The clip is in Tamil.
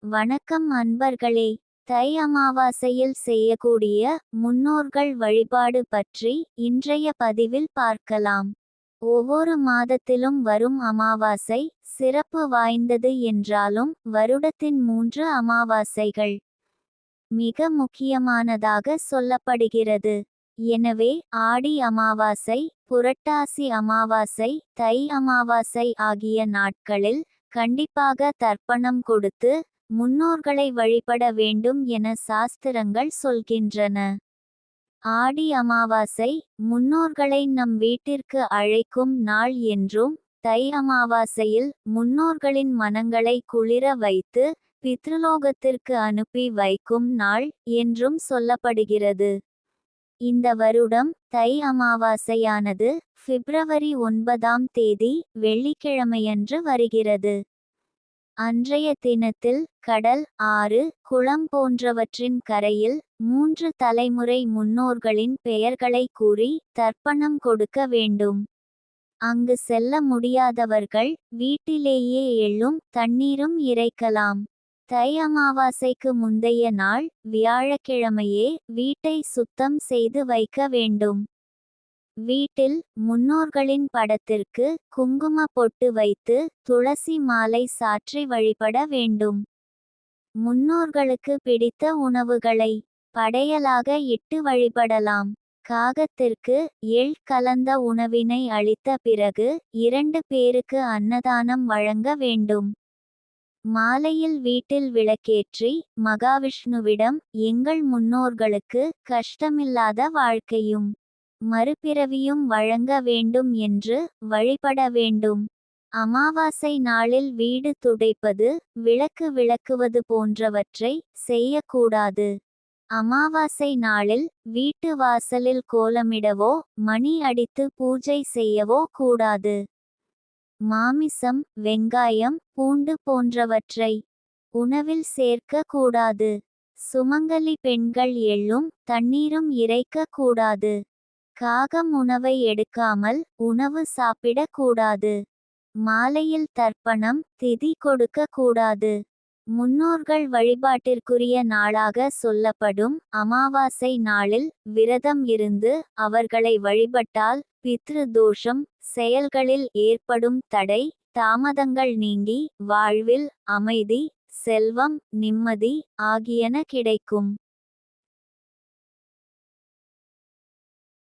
வணக்கம் அன்பர்களே. தை அமாவாசையில் செய்யக்கூடிய முன்னோர்கள் வழிபாடு பற்றி இன்றைய பதிவில் பார்க்கலாம். ஒவ்வொரு மாதத்திலும் வரும் அமாவாசை சிறப்பு வாய்ந்தது என்றாலும் வருடத்தின் 3 அமாவாசைகள் மிக முக்கியமானதாக சொல்லப்படுகிறது. எனவே ஆடி அமாவாசை, புரட்டாசி அமாவாசை, தை அமாவாசை ஆகிய நாட்களில் கண்டிப்பாக தர்ப்பணம் கொடுத்து முன்னோர்களை வழிபட வேண்டும் என சாஸ்திரங்கள் சொல்கின்றன. ஆடி அமாவாசை முன்னோர்களை நம் வீட்டிற்கு அழைக்கும் நாள் என்றும், தை அமாவாசையில் முன்னோர்களின் மனங்களை குளிர வைத்து பித்ருலோகத்திற்கு அனுப்பி வைக்கும் நாள் என்றும் சொல்லப்படுகிறது. இந்த வருடம் தை அமாவாசையானது பிப்ரவரி 9ஆம் தேதி வெள்ளிக்கிழமையன்று வருகிறது. அன்றைய தினத்தில் கடல், ஆறு, குளம் போன்றவற்றின் கரையில் 3 தலைமுறை முன்னோர்களின் பெயர்களை கூறி தர்ப்பணம் கொடுக்க வேண்டும். அங்கு செல்ல முடியாதவர்கள் வீட்டிலேயே எள்ளும் தண்ணீரும் இறைக்கலாம். தை அமாவாசைக்கு முந்தைய நாள் வியாழக்கிழமையே வீட்டை சுத்தம் செய்து வைக்க வேண்டும். வீட்டில் முன்னோர்களின் படத்திற்கு குங்கும பொட்டு வைத்து துளசி மாலை சாற்றி வழிபட வேண்டும். முன்னோர்களுக்கு பிடித்த உணவுகளை படையலாக இட்டு வழிபடலாம். காகத்திற்கு எள் கலந்த உணவினை அளித்த பிறகு 2 பேருக்கு அன்னதானம் வழங்க வேண்டும். மாலையில் வீட்டில் விளக்கேற்றி மகாவிஷ்ணுவிடம் எங்கள் முன்னோர்களுக்கு கஷ்டமில்லாத வாழ்க்கையும் மறுபிறவியும் வழங்க வேண்டும் என்று வழிபட வேண்டும். அமாவாசை நாளில் வீடு துடைப்பது, விளக்கு விளக்குவது போன்றவற்றை செய்யக்கூடாது. அமாவாசை நாளில் வீட்டு வாசலில் கோலமிடவோ மணி அடித்து பூஜை செய்யவோ கூடாது. மாமிசம், வெங்காயம், பூண்டு போன்றவற்றை உணவில் சேர்க்க கூடாது. சுமங்கலி பெண்கள் எள்ளும் தண்ணீரும் இறைக்க கூடாது. காகம் உணவை எடுக்காமல் உணவு சாப்பிட கூடாது. மாலையில் தர்ப்பணம், திதி கொடுக்க கூடாது. முன்னோர்கள் வழிபாட்டிற்குரிய நாளாக சொல்லப்படும் அமாவாசை நாளில் விரதம் இருந்து அவர்களை வழிபட்டால் பித்ரு தோஷம், செயல்களில் ஏற்படும் தடை, தாமதங்கள் நீங்கி வாழ்வில் அமைதி, செல்வம், நிம்மதி ஆகியன கிடைக்கும்.